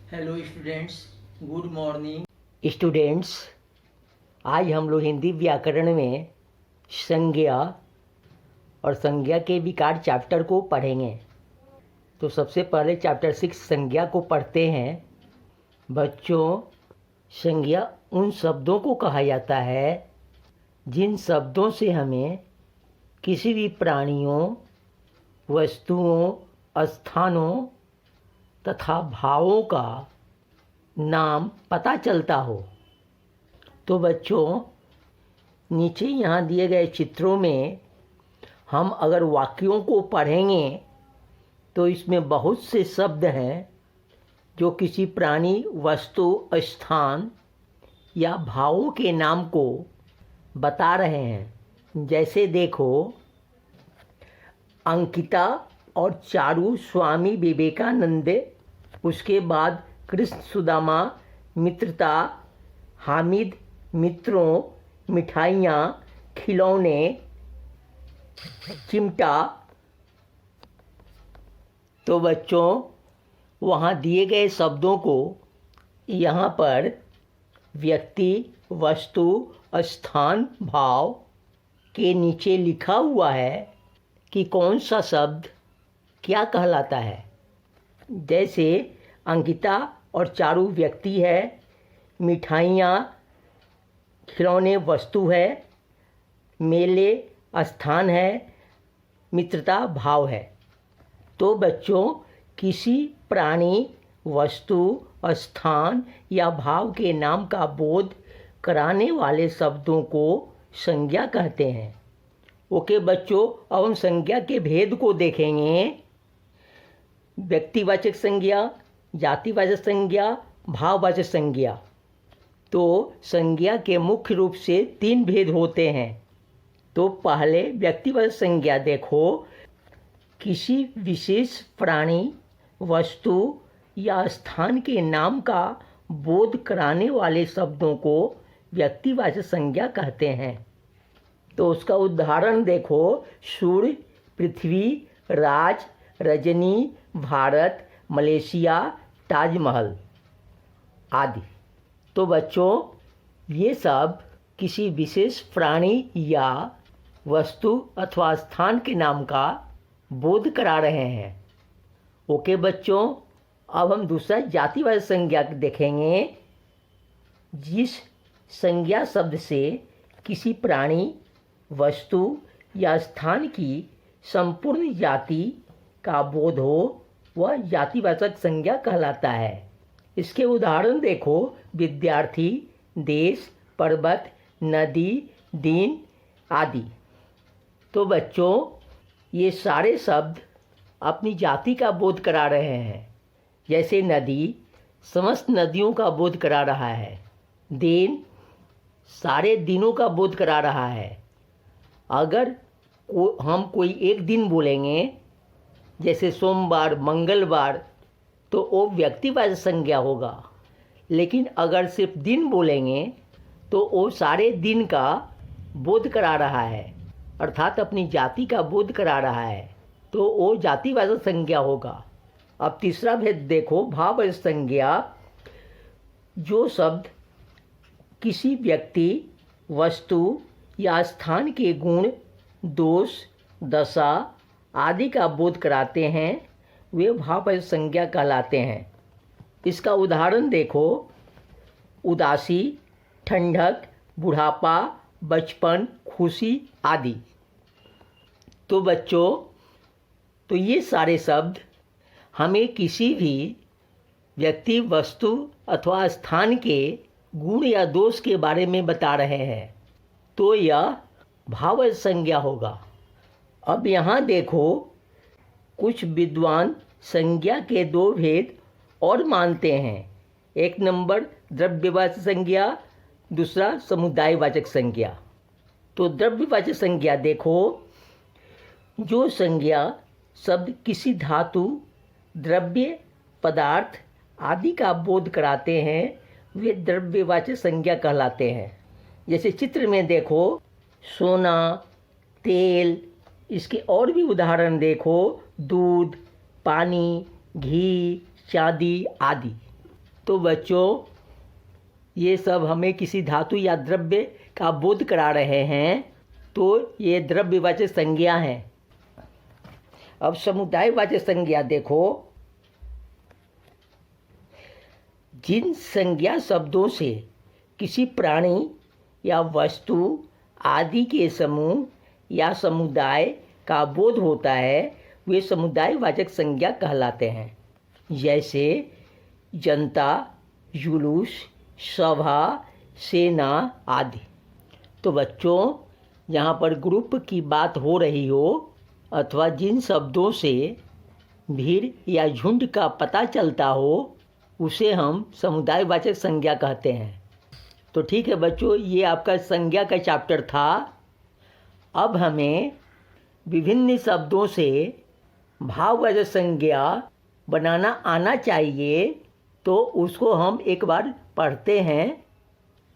Hello students, good morning. Students, आज हम लोग हिंदी व्याकरण में संज्ञा और संज्ञा के विकार चैप्टर को पढ़ेंगे। तो सबसे पहले चैप्टर 6 संज्ञा को पढ़ते हैं। बच्चों, संज्ञा उन शब्दों को कहा जाता है जिन शब्दों से हमें किसी भी प्राणियों, वस्तुओं, स्थानों तथा भावों का नाम पता चलता हो। तो बच्चों, नीचे यहाँ दिए गए चित्रों में हम अगर वाक्यों को पढ़ेंगे तो इसमें बहुत से शब्द हैं जो किसी प्राणी, वस्तु, स्थान या भावों के नाम को बता रहे हैं। जैसे देखो, अंकिता और चारू स्वामी विवेकानंद, उसके बाद कृष्ण सुदामा, मित्रता, हामिद, मित्रों, मिठाइयाँ, खिलौने, चिमटा। तो बच्चों, वहाँ दिए गए शब्दों को यहाँ पर व्यक्ति, वस्तु, स्थान, भाव के नीचे लिखा हुआ है कि कौन सा शब्द क्या कहलाता है। जैसे अंकिता और चारू व्यक्ति है, मिठाइयाँ, खिलौने वस्तु है, मेले स्थान है, मित्रता भाव है। तो बच्चों, किसी प्राणी, वस्तु, स्थान या भाव के नाम का बोध कराने वाले शब्दों को संज्ञा कहते हैं। ओके बच्चों, अब हम संज्ञा के भेद को देखेंगे। व्यक्तिवाचक संज्ञा, जातिवाचक संज्ञा, भाववाचक संज्ञा। तो संज्ञा के मुख्य रूप से 3 भेद होते हैं। तो पहले व्यक्तिवाचक संज्ञा देखो। किसी विशेष प्राणी, वस्तु या स्थान के नाम का बोध कराने वाले शब्दों को व्यक्तिवाचक संज्ञा कहते हैं। तो उसका उदाहरण देखो, सूर्य, पृथ्वी, राज, रजनी, भारत, मलेशिया, ताजमहल आदि। तो बच्चों, ये सब किसी विशेष प्राणी या वस्तु अथवा स्थान के नाम का बोध करा रहे हैं। ओके बच्चों, अब हम दूसरा जातिवाचक संज्ञा देखेंगे। जिस संज्ञा शब्द से किसी प्राणी, वस्तु या स्थान की संपूर्ण जाति का बोध हो, वह जातिवाचक संज्ञा कहलाता है। इसके उदाहरण देखो, विद्यार्थी, देश, पर्वत, नदी, दिन आदि। तो बच्चों, ये सारे शब्द अपनी जाति का बोध करा रहे हैं। जैसे नदी समस्त नदियों का बोध करा रहा है, दिन सारे दिनों का बोध करा रहा है। अगर हम कोई एक दिन बोलेंगे, जैसे सोमवार, मंगलवार, तो वो व्यक्तिवाचक संज्ञा होगा। लेकिन अगर सिर्फ दिन बोलेंगे तो वो सारे दिन का बोध करा रहा है, अर्थात अपनी जाति का बोध करा रहा है, तो वो जातिवाचक संज्ञा होगा। अब तीसरा भेद देखो, भाववाचक संज्ञा। जो शब्द किसी व्यक्ति, वस्तु या स्थान के गुण, दोष, दशा आदि का बोध कराते हैं, वे भाववाचक संज्ञा कहलाते हैं। इसका उदाहरण देखो, उदासी, ठंडक, बुढ़ापा, बचपन, खुशी आदि। तो बच्चों, तो ये सारे शब्द हमें किसी भी व्यक्ति, वस्तु अथवा स्थान के गुण या दोष के बारे में बता रहे हैं, तो यह भाववाचक संज्ञा होगा। अब यहाँ देखो, कुछ विद्वान संज्ञा के 2 भेद और मानते हैं। एक नंबर द्रव्यवाचक संज्ञा, दूसरा समुदायवाचक संज्ञा। तो द्रव्यवाचक संज्ञा देखो, जो संज्ञा शब्द किसी धातु, द्रव्य, पदार्थ आदि का बोध कराते हैं, वे द्रव्यवाचक संज्ञा कहलाते हैं। जैसे चित्र में देखो, सोना, तेल, इसके और भी उदाहरण देखो, दूध, पानी, घी, चांदी आदि। तो बच्चों ये सब हमें किसी धातु या द्रव्य का बोध करा रहे हैं, तो ये द्रव्यवाचक संज्ञा है। अब समुदायवाचक संज्ञा देखो। जिन संज्ञा शब्दों से किसी प्राणी या वस्तु आदि के समूह या समुदाय का बोध होता है वे समुदायवाचक संज्ञा कहलाते हैं। जैसे जनता, जुलूस, सभा, सेना आदि। तो बच्चों यहाँ पर ग्रुप की बात हो रही हो अथवा जिन शब्दों से भीड़ या झुंड का पता चलता हो उसे हम समुदायवाचक संज्ञा कहते हैं। तो ठीक है बच्चों, ये आपका संज्ञा का चैप्टर था। अब हमें विभिन्न शब्दों से भाववाचक संज्ञा बनाना आना चाहिए, तो उसको हम एक बार पढ़ते हैं।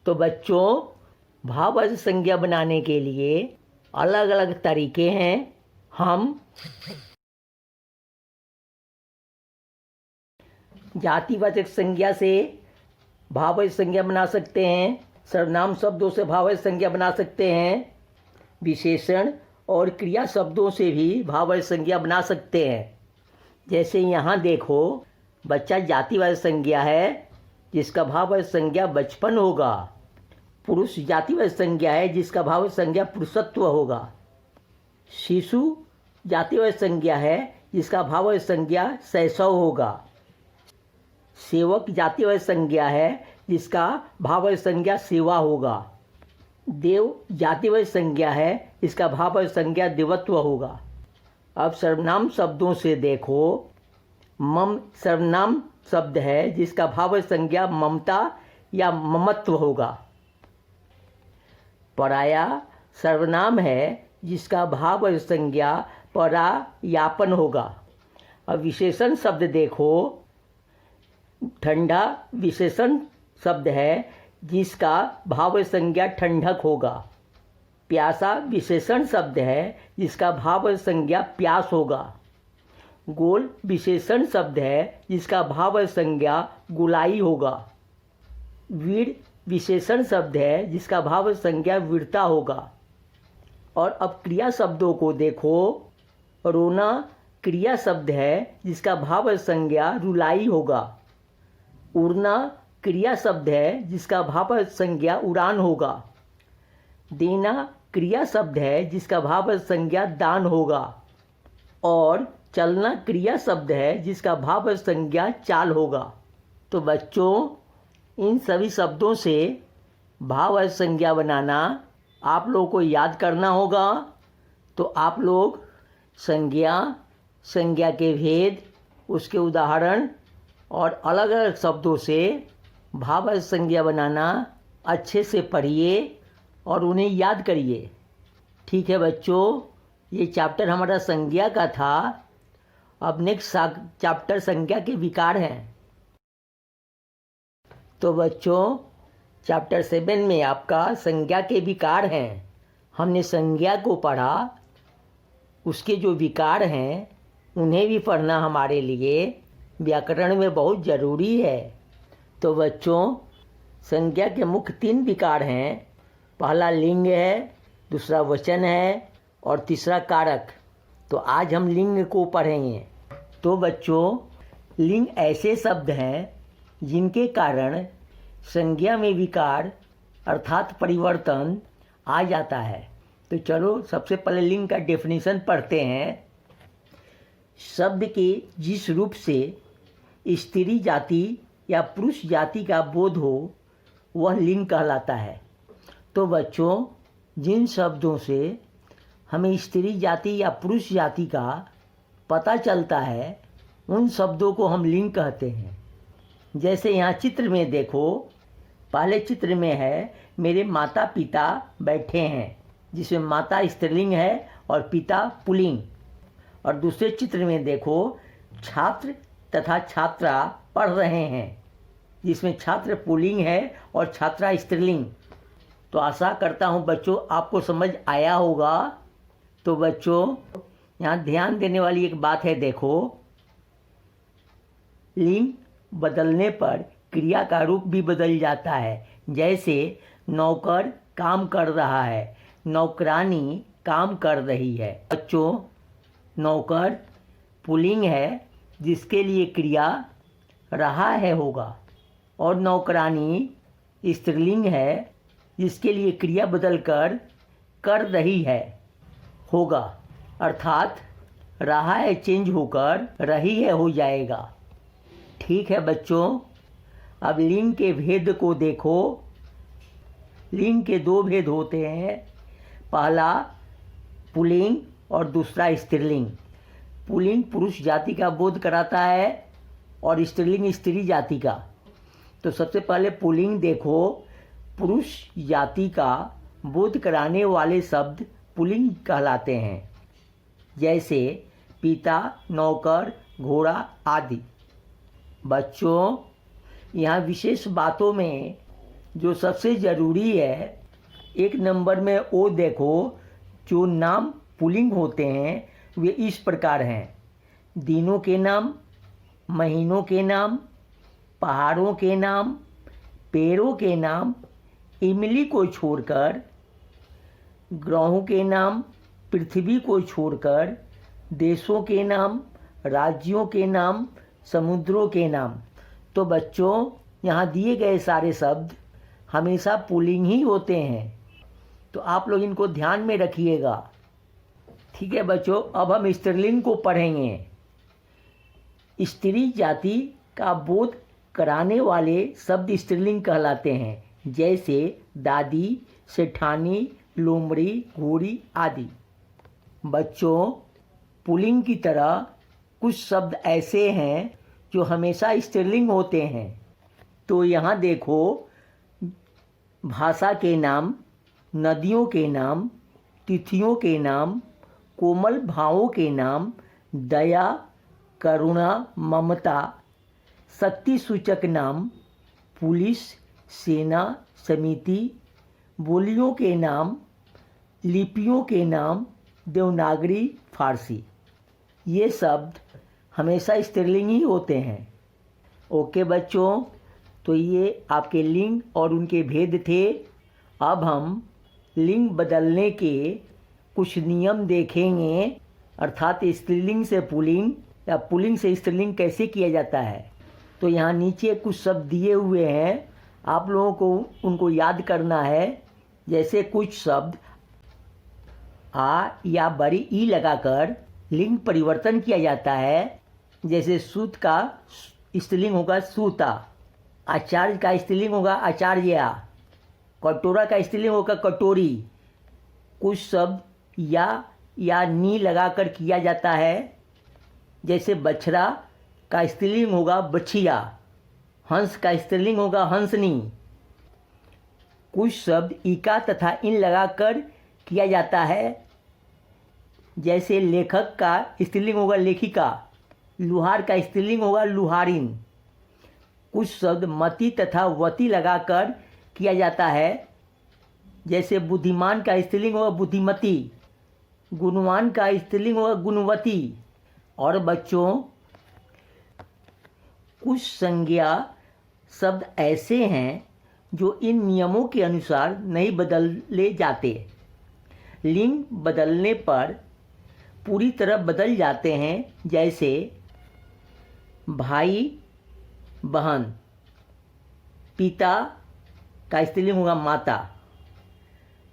तो बच्चों भाववाचक संज्ञा बनाने के लिए अलग अलग तरीके हैं। हम जातिवाचक संज्ञा से भाववाचक संज्ञा बना सकते हैं, सर्वनाम शब्दों से भाववाचक संज्ञा बना सकते हैं, विशेषण और क्रिया शब्दों से भी भाववाचक संज्ञा बना सकते हैं। जैसे यहाँ देखो, बच्चा जातिवाचक संज्ञा है जिसका भाववाचक संज्ञा बचपन होगा। पुरुष जातिवाचक संज्ञा है जिसका भाववाचक संज्ञा पुरुषत्व होगा। शिशु जातिवाचक संज्ञा है जिसका भाववाचक संज्ञा शैशव होगा। सेवक जातिवाचक संज्ञा है जिसका भाववाचक संज्ञा सेवा होगा। देव जातिवाचक संज्ञा है जिसका भाववाचक संज्ञा देवत्व होगा। अब सर्वनाम शब्दों से देखो, मम सर्वनाम शब्द है जिसका भाववाचक संज्ञा ममता या ममत्व होगा। पराया सर्वनाम है जिसका भाववाचक संज्ञा परायापन होगा। अब विशेषण शब्द देखो, ठंडा विशेषण शब्द है जिसका भाववाचक संज्ञा ठंडक होगा। प्यासा विशेषण शब्द है जिसका भाववाचक संज्ञा प्यास होगा। गोल विशेषण शब्द है जिसका भाववाचक संज्ञा गुलाई होगा। वीर विशेषण शब्द है जिसका भाववाचक संज्ञा वीरता होगा। और अब क्रिया शब्दों को देखो, रोना क्रिया शब्द है जिसका भाववाचक संज्ञा रुलाई होगा। उड़ना क्रिया शब्द है जिसका भाववाचक संज्ञा उड़ान होगा। देना क्रिया शब्द है जिसका भाववाचक संज्ञा दान होगा। और चलना क्रिया शब्द है जिसका भाववाचक संज्ञा चाल होगा। तो बच्चों इन सभी शब्दों से भाववाचक संज्ञा बनाना आप लोगों को याद करना होगा। तो आप लोग संज्ञा, संज्ञा के भेद, उसके उदाहरण और अलग अलग शब्दों से भाववाचक संज्ञा बनाना अच्छे से पढ़िए और उन्हें याद करिए। ठीक है बच्चों, ये चैप्टर हमारा संज्ञा का था। अब नेक्स्ट चैप्टर संज्ञा के विकार हैं। तो बच्चों चैप्टर 7 में आपका संज्ञा के विकार हैं। हमने संज्ञा को पढ़ा, उसके जो विकार हैं उन्हें भी पढ़ना हमारे लिए व्याकरण में बहुत ज़रूरी है। तो बच्चों संज्ञा के मुख्य 3 विकार हैं। पहला लिंग है, दूसरा वचन है और तीसरा कारक। तो आज हम लिंग को पढ़ेंगे। तो बच्चों लिंग ऐसे शब्द हैं जिनके कारण संज्ञा में विकार अर्थात परिवर्तन आ जाता है। तो चलो सबसे पहले लिंग का डेफिनेशन पढ़ते हैं। शब्द के जिस रूप से स्त्री जाति या पुरुष जाति का बोध हो वह लिंग कहलाता है। तो बच्चों जिन शब्दों से हमें स्त्री जाति या पुरुष जाति का पता चलता है उन शब्दों को हम लिंग कहते हैं। जैसे यहाँ चित्र में देखो, पहले चित्र में है मेरे माता पिता बैठे हैं, जिसमें माता स्त्रीलिंग है और पिता पुल्लिंग। और दूसरे चित्र में देखो छात्र तथा छात्रा पढ़ रहे हैं, जिसमें छात्र पुल्लिंग है और छात्रा स्त्रीलिंग। तो आशा करता हूँ बच्चों आपको समझ आया होगा। तो बच्चों यहाँ ध्यान देने वाली एक बात है, देखो लिंग बदलने पर क्रिया का रूप भी बदल जाता है। जैसे नौकर काम कर रहा है, नौकरानी काम कर रही है। बच्चों, नौकर पुल्लिंग है जिसके लिए क्रिया रहा है होगा, और नौकरानी स्त्रीलिंग है जिसके लिए क्रिया बदलकर कर रही है होगा, अर्थात रहा है चेंज होकर रही है हो जाएगा। ठीक है बच्चों, अब लिंग के भेद को देखो। लिंग के दो भेद होते हैं, पहला पुल्लिंग और दूसरा स्त्रीलिंग। पुल्लिंग पुरुष जाति का बोध कराता है और स्त्रीलिंग स्त्री जाति का। तो सबसे पहले पुल्लिंग देखो। पुरुष जाति का बोध कराने वाले शब्द पुल्लिंग कहलाते हैं, जैसे पिता, नौकर, घोड़ा आदि। बच्चों, यहाँ विशेष बातों में जो सबसे ज़रूरी है, 1 नंबर में वो देखो। जो नाम पुल्लिंग होते हैं वे इस प्रकार हैं: दिनों के नाम, महीनों के नाम, पहाड़ों के नाम, पेड़ों के नाम, इमली को छोड़कर, ग्रहों के नाम, पृथ्वी को छोड़कर, देशों के नाम, राज्यों के नाम, समुद्रों के नाम। तो बच्चों, यहाँ दिए गए सारे शब्द हमेशा पुल्लिंग ही होते हैं, तो आप लोग इनको ध्यान में रखिएगा। ठीक है बच्चों, अब हम स्त्रीलिंग को पढ़ेंगे। स्त्री जाति का बोध कराने वाले शब्द स्त्रीलिंग कहलाते हैं, जैसे दादी, सेठानी, लोमड़ी, घोड़ी आदि। बच्चों, पुल्लिंग की तरह कुछ शब्द ऐसे हैं जो हमेशा स्त्रीलिंग होते हैं। तो यहाँ देखो, भाषा के नाम, नदियों के नाम, तिथियों के नाम, कोमल भावों के नाम, दया, करुणा, ममता, शक्ति सूचक नाम, पुलिस, सेना, समिति, बोलियों के नाम, लिपियों के नाम, देवनागरी, फारसी। ये शब्द हमेशा स्त्रीलिंग ही होते हैं। ओके बच्चों, तो ये आपके लिंग और उनके भेद थे। अब हम लिंग बदलने के कुछ नियम देखेंगे, अर्थात स्त्रीलिंग से पुल्लिंग या पुल्लिंग से स्त्रीलिंग कैसे किया जाता है। तो यहाँ नीचे कुछ शब्द दिए हुए हैं, आप लोगों को उनको याद करना है। जैसे कुछ शब्द आ या बड़ी ई लगाकर लिंग परिवर्तन किया जाता है, जैसे सूत का स्त्रीलिंग होगा सूता, आचार्य का स्त्रीलिंग होगा आचार्या, कटोरा का स्त्रीलिंग होगा कटोरी। कुछ शब्द या नी लगाकर किया जाता है, जैसे बछड़ा का स्त्रीलिंग होगा बछिया, हंस का स्त्रीलिंग होगा हंसनी। कुछ शब्द इका तथा इन लगाकर किया जाता है, जैसे लेखक का स्त्रीलिंग होगा लेखिका, लुहार का स्त्रीलिंग होगा लुहारिन। कुछ शब्द मति तथा वति लगाकर किया जाता है, जैसे बुद्धिमान का स्त्रीलिंग होगा बुद्धिमती, गुणवान का स्त्रीलिंग होगा गुणवती। और बच्चों, कुछ संज्ञा शब्द ऐसे हैं जो इन नियमों के अनुसार नहीं बदले जाते। लिंग बदलने पर पूरी तरह बदल जाते हैं, जैसे भाई बहन, पिता का स्त्रीलिंग होगा माता,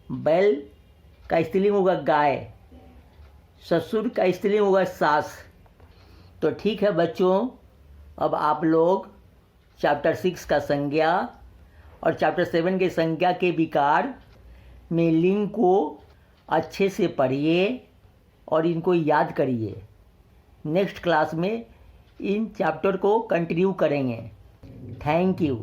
बैल का स्त्रीलिंग होगा गाय, ससुर का स्त्रीलिंग होगा सास। तो ठीक है बच्चों, अब आप लोग चैप्टर 6 का संज्ञा और चैप्टर 7 के संज्ञा के विकार में लिंग को अच्छे से पढ़िए और इनको याद करिए। नेक्स्ट क्लास में इन चैप्टर को कंटिन्यू करेंगे। Thank you.